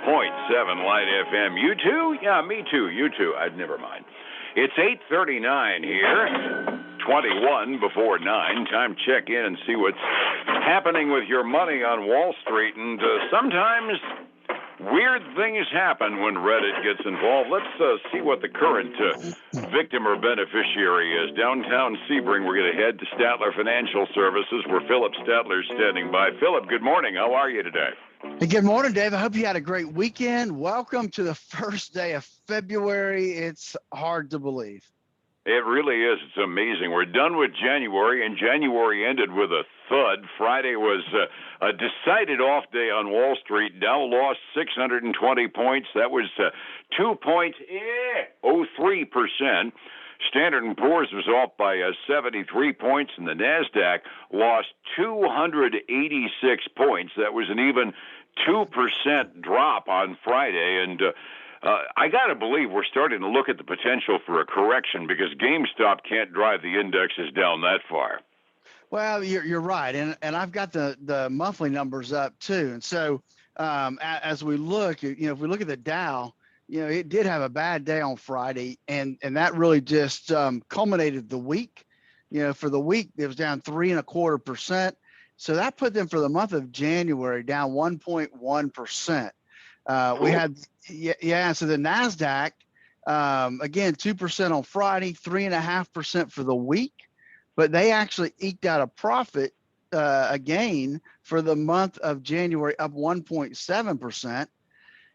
Light FM. You too? Yeah, me too. You too. Never mind. It's 8:39 here. 21 before 9. Time to check in and see what's happening with your money on Wall Street. And sometimes weird things happen when Reddit gets involved. Let's see what the current victim or beneficiary is. Downtown Sebring, we're going to head to Statler Financial Services, where Phillip Statler is standing by. Phillip, good morning. How are you today? Hey, good morning, Dave. I hope you had a great weekend. Welcome to the first day of February. It's hard to believe. It really is. It's amazing. We're done with January, and January ended with a thud. Friday was a decided off day on Wall Street. Dow lost 620 points. That was 2.03%. Standard & Poor's was off by 73 points, and the NASDAQ lost 286 points. That was an even 2% drop on Friday, and I got to believe we're starting to look at the potential for a correction because GameStop can't drive the indexes down that far. Well, you're right, and I've got the monthly numbers up too. And so as we look, if we look at the Dow, it did have a bad day on Friday, and that really just culminated the week. For the week, it was down 3.25%. So that put them for the month of January down 1.1%. We had, so the NASDAQ, again, 2% on Friday, 3.5% for the week, but they actually eked out a profit again for the month of January, up 1.7%.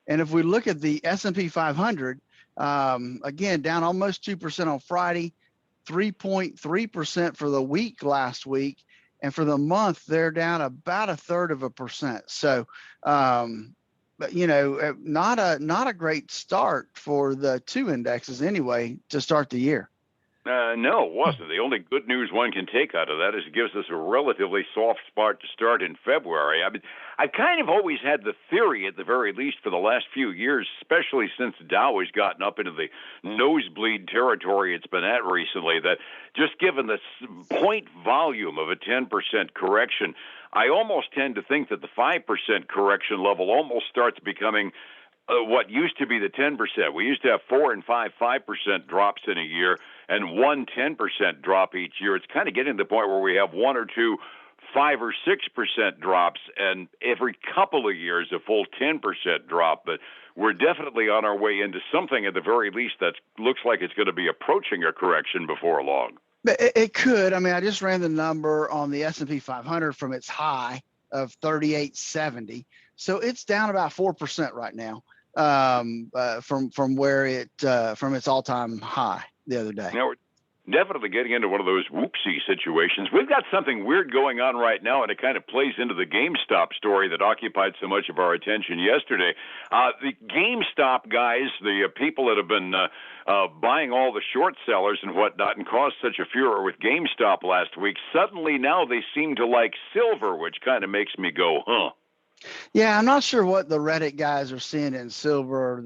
And if we look at the S&P 500, again, down almost 2% on Friday, 3.3% for the week last week. And for the month, they're down about 1/3%. So, but not a great start for the two indexes anyway to start the year. No, it wasn't. The only good news one can take out of that is it gives us a relatively soft spot to start in February. I mean, I've kind of always had the theory, at the very least, for the last few years, especially since Dow has gotten up into the nosebleed territory it's been at recently, that just given the point volume of a 10% correction, I almost tend to think that the 5% correction level almost starts becoming what used to be the 10%. We used to have 4 and 5% drops in a year, and 1 10% drop each year. It's kind of getting to the point where we have 1 or 2 5 or 6% drops, and every couple of years a full 10% drop. But we're definitely on our way into something at the very least that looks like it's going to be approaching a correction before long. It could. I mean, I just ran the number on the S&P 500 from its high of 3870, so it's down about 4% right now. From where it from its all-time high the other day. Now we're definitely getting into one of those whoopsie situations. We've got something weird going on right now, and it kind of plays into the GameStop story that occupied so much of our attention yesterday. The GameStop guys, the people that have been buying all the short sellers and whatnot and caused such a furor with GameStop last week, suddenly now they seem to like silver, which kind of makes me go, huh. Yeah, I'm not sure what the Reddit guys are seeing in silver.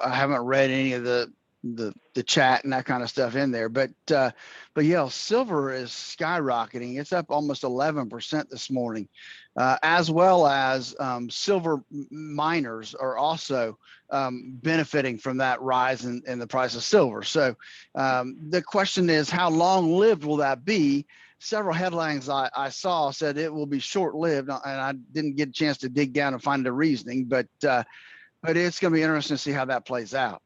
I haven't read any of the chat and that kind of stuff in there, but yeah, silver is skyrocketing. It's up almost 11% this morning, as well as silver miners are also benefiting from that rise in the price of silver. So the question is, how long-lived will that be? Several headlines I saw said it will be short-lived, and I didn't get a chance to dig down and find the reasoning, but it's going to be interesting to see how that plays out.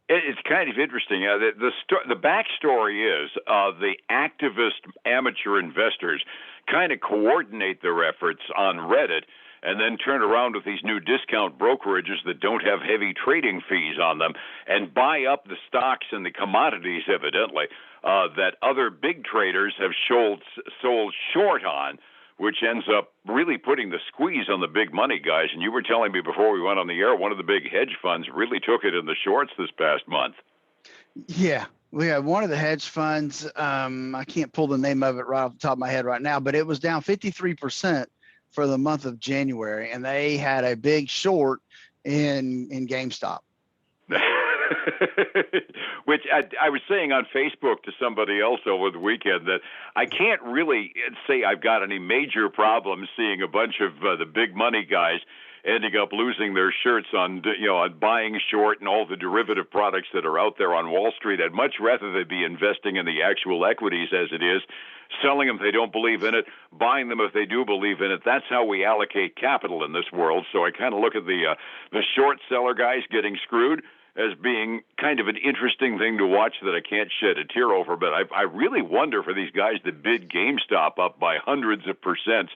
It's kind of interesting. The backstory is the activist amateur investors kind of coordinate their efforts on Reddit and then turn around with these new discount brokerages that don't have heavy trading fees on them and buy up the stocks and the commodities, evidently, that other big traders have sold short on, which ends up really putting the squeeze on the big money guys. And you were telling me before we went on the air, one of the big hedge funds really took it in the shorts this past month. Yeah. We had one of the hedge funds, I can't pull the name of it right off the top of my head right now, but it was down 53% for the month of January, and they had a big short in GameStop. Which I was saying on Facebook to somebody else over the weekend that I can't really say I've got any major problems seeing a bunch of the big money guys ending up losing their shirts on, on buying short and all the derivative products that are out there on Wall Street. I'd much rather they be investing in the actual equities as it is, selling them if they don't believe in it, buying them if they do believe in it. That's how we allocate capital in this world. So I kind of look at the short seller guys getting screwed as being kind of an interesting thing to watch that I can't shed a tear over. But I really wonder for these guys that bid GameStop up by hundreds of percents,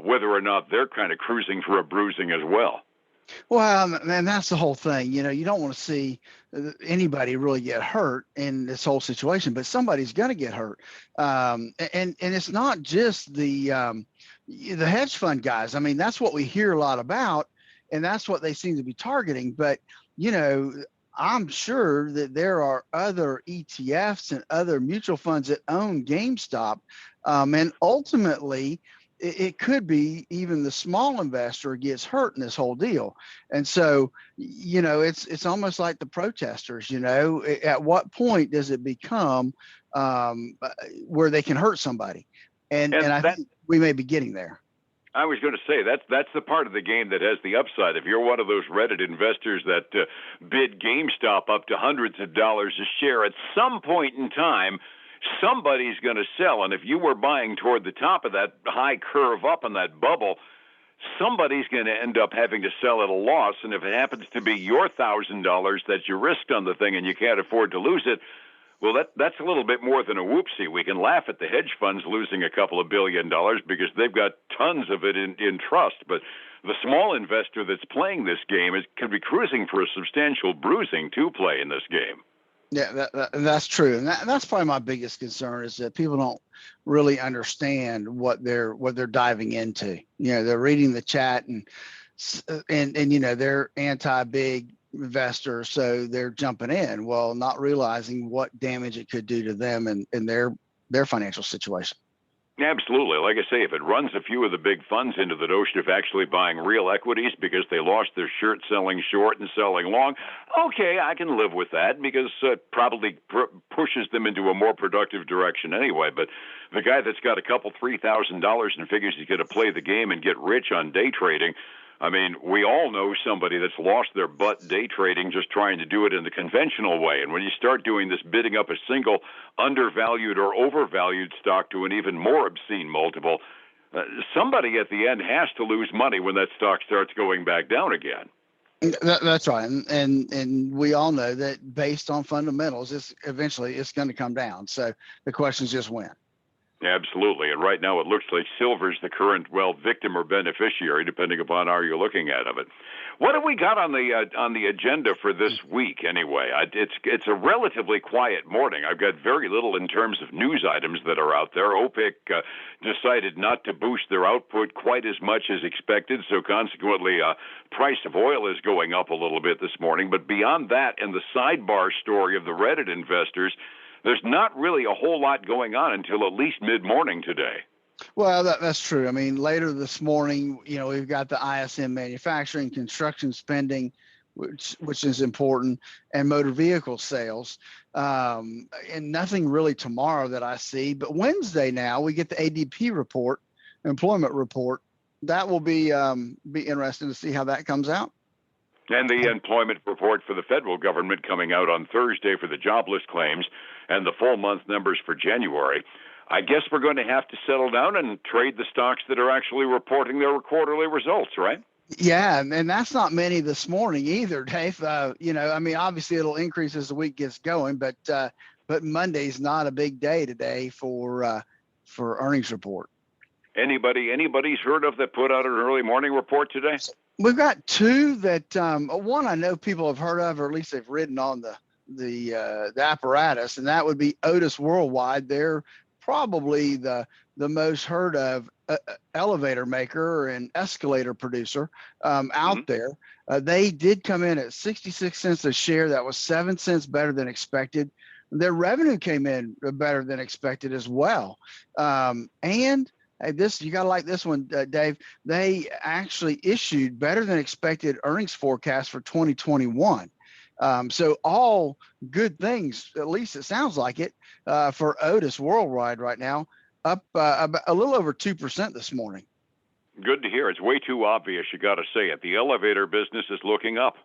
whether or not they're kind of cruising for a bruising as well. Well, and that's the whole thing. You don't want to see anybody really get hurt in this whole situation, but somebody's going to get hurt. And it's not just the hedge fund guys. I mean, that's what we hear a lot about, and that's what they seem to be targeting. But I'm sure that there are other ETFs and other mutual funds that own GameStop, and ultimately, it could be even the small investor gets hurt in this whole deal. And so, it's almost like the protesters, at what point does it become where they can hurt somebody? And I think we may be getting there. I was going to say that's the part of the game that has the upside. If you're one of those Reddit investors that bid GameStop up to hundreds of dollars a share, at some point in time, somebody's going to sell. And if you were buying toward the top of that high curve up in that bubble, somebody's going to end up having to sell at a loss. And if it happens to be your $1,000 that you risked on the thing and you can't afford to lose it, well, that's a little bit more than a whoopsie. We can laugh at the hedge funds losing a couple of $1 billion because they've got tons of it in trust. But the small investor that's playing this game could be cruising for a substantial bruising to play in this game. Yeah, that's true, and that's probably my biggest concern is that people don't really understand what they're diving into. They're reading the chat and they're anti-big investors, so they're jumping in, well, not realizing what damage it could do to them and their financial situation. Absolutely. Like I say, if it runs a few of the big funds into the notion of actually buying real equities because they lost their shirt selling short and selling long, okay, I can live with that because it probably pushes them into a more productive direction anyway. But the guy that's got a couple $3,000 and figures he's going to play the game and get rich on day trading, I mean, we all know somebody that's lost their butt day trading just trying to do it in the conventional way. And when you start doing this, bidding up a single undervalued or overvalued stock to an even more obscene multiple, somebody at the end has to lose money when that stock starts going back down again. That's right. And we all know that based on fundamentals, eventually it's going to come down. So the question is just when. Absolutely. And right now it looks like silver's the current, victim or beneficiary, depending upon how you're looking at it. What have we got on the agenda for this week anyway? It's a relatively quiet morning. I've got very little in terms of news items that are out there. OPEC decided not to boost their output quite as much as expected, so consequently price of oil is going up a little bit this morning. But beyond that, and the sidebar story of the Reddit investors, there's not really a whole lot going on until at least mid-morning today. Well, that's true. I mean, later this morning, we've got the ISM manufacturing, construction spending, which is important, and motor vehicle sales. And nothing really tomorrow that I see. But Wednesday now, we get the ADP report, employment report. That will be interesting to see how that comes out. And the employment report for the federal government coming out on Thursday for the jobless claims and the full month numbers for January. I guess we're going to have to settle down and trade the stocks that are actually reporting their quarterly results, right? Yeah, and that's not many this morning either, Dave. Obviously it'll increase as the week gets going, but Monday's not a big day today for earnings report. Anybody's heard of that put out an early morning report today? We've got two that one I know people have heard of, or at least they've ridden on the apparatus, and that would be Otis Worldwide. They're probably the most heard of elevator maker and escalator producer out there. They did come in at 66 cents a share. That was 7 cents better than expected. Their revenue came in better than expected as well. And you got to like this one, Dave. They actually issued better than expected earnings forecast for 2021. So all good things, at least it sounds like it, for Otis Worldwide right now, up a little over 2% this morning. Good to hear. It's way too obvious. You got to say it. The elevator business is looking up.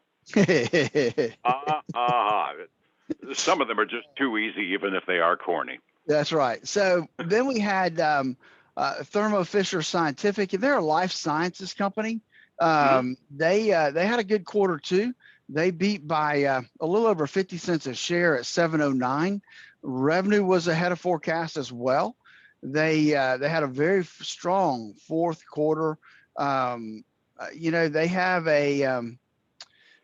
Some of them are just too easy, even if they are corny. That's right. So then we had Thermo Fisher Scientific, and they're a life sciences company. They had a good quarter too. They beat by a little over 50 cents a share at 709. Revenue was ahead of forecast as well. They had a very strong fourth quarter. They have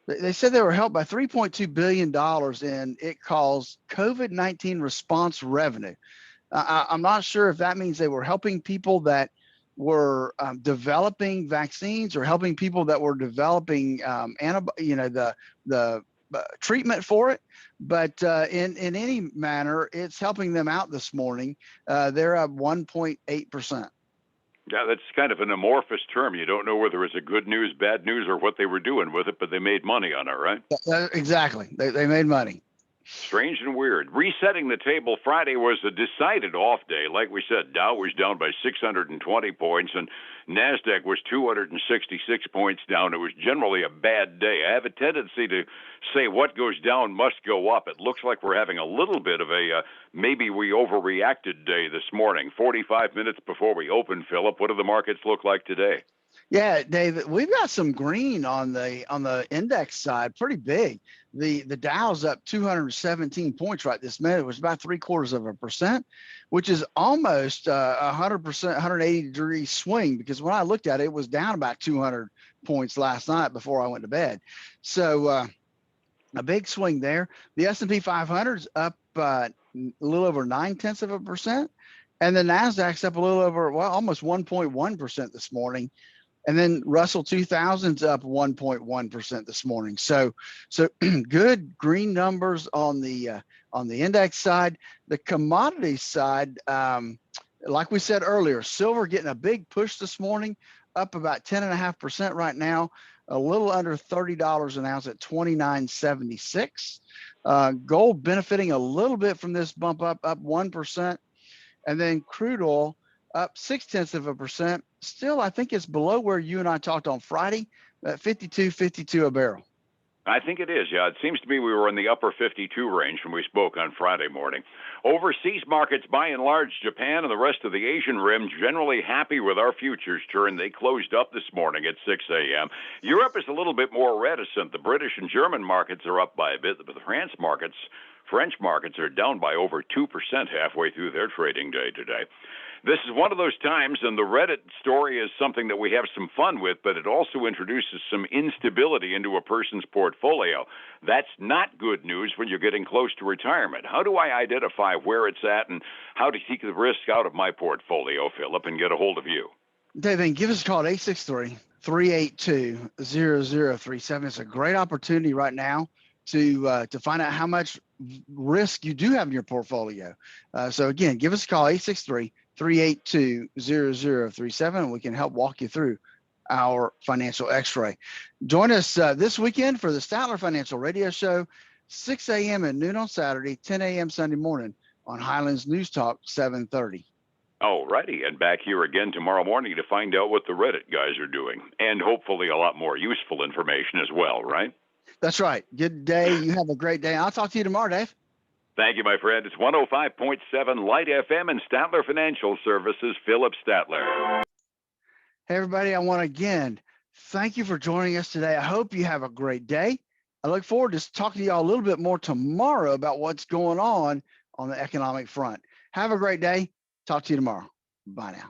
they said they were helped by $3.2 billion in it calls COVID-19 response revenue. I'm not sure if that means they were helping people that were developing vaccines or helping people that were developing the treatment for it. But in any manner, it's helping them out this morning. They're up 1.8%. Yeah, that's kind of an amorphous term. You don't know whether it's a good news, bad news, or what they were doing with it, but they made money on it, right? Exactly. They made money. Strange and weird. Resetting the table, Friday was a decided off day. Like we said, Dow was down by 620 points, and NASDAQ was 266 points down. It was generally a bad day. I have a tendency to say what goes down must go up. It looks like we're having a little bit of a maybe we overreacted day this morning. 45 minutes before we open, Phillip, what do the markets look like today? Yeah, David, we've got some green on the index side, pretty big. The Dow's up 217 points right this minute. It was about 0.75%, which is almost 100%, 180-degree swing, because when I looked at it, it was down about 200 points last night before I went to bed. So a big swing there. The S&P 500's up a little over 0.9%, and the Nasdaq's up a little over almost 1.1% this morning. And then Russell 2000's up 1.1% this morning. So good green numbers on the index side. The commodities side, like we said earlier, silver getting a big push this morning, up about 10.5% right now, a little under $30 an ounce at $29.76. Gold benefiting a little bit from this bump up 1%, and then crude oil up 0.6%. Still, I think it's below where you and I talked on Friday, at 52 a barrel. I think it is, yeah. It seems to me we were in the upper 52 range when we spoke on Friday morning. Overseas markets, by and large, Japan and the rest of the Asian rim, generally happy with our futures turn. They closed up this morning at 6 a.m. Europe is a little bit more reticent. The British and German markets are up by a bit, but the French markets are down by over 2% halfway through their trading day today. This is one of those times, and the Reddit story is something that we have some fun with, but it also introduces some instability into a person's portfolio. That's not good news when you're getting close to retirement. How do I identify where it's at and how to take the risk out of my portfolio, Phillip, and get a hold of you? David, give us a call at 863-382-0037. It's a great opportunity right now to find out how much risk you do have in your portfolio. So again, give us a call, 863-382-0037, and we can help walk you through our financial x-ray. Join us this weekend for the Statler Financial radio show, 6 a.m. and noon on Saturday, 10 a.m. Sunday morning on Highlands News Talk 730. All righty, and back here again tomorrow morning to find out what the Reddit guys are doing, and hopefully a lot more useful information as well, right? That's right. Good day. You have a great day. I'll talk to you tomorrow, Dave. Thank you, my friend. It's 105.7 Light FM and Statler Financial Services, Phillip Statler. Hey, everybody. I want to again thank you for joining us today. I hope you have a great day. I look forward to talking to y'all a little bit more tomorrow about what's going on the economic front. Have a great day. Talk to you tomorrow. Bye now.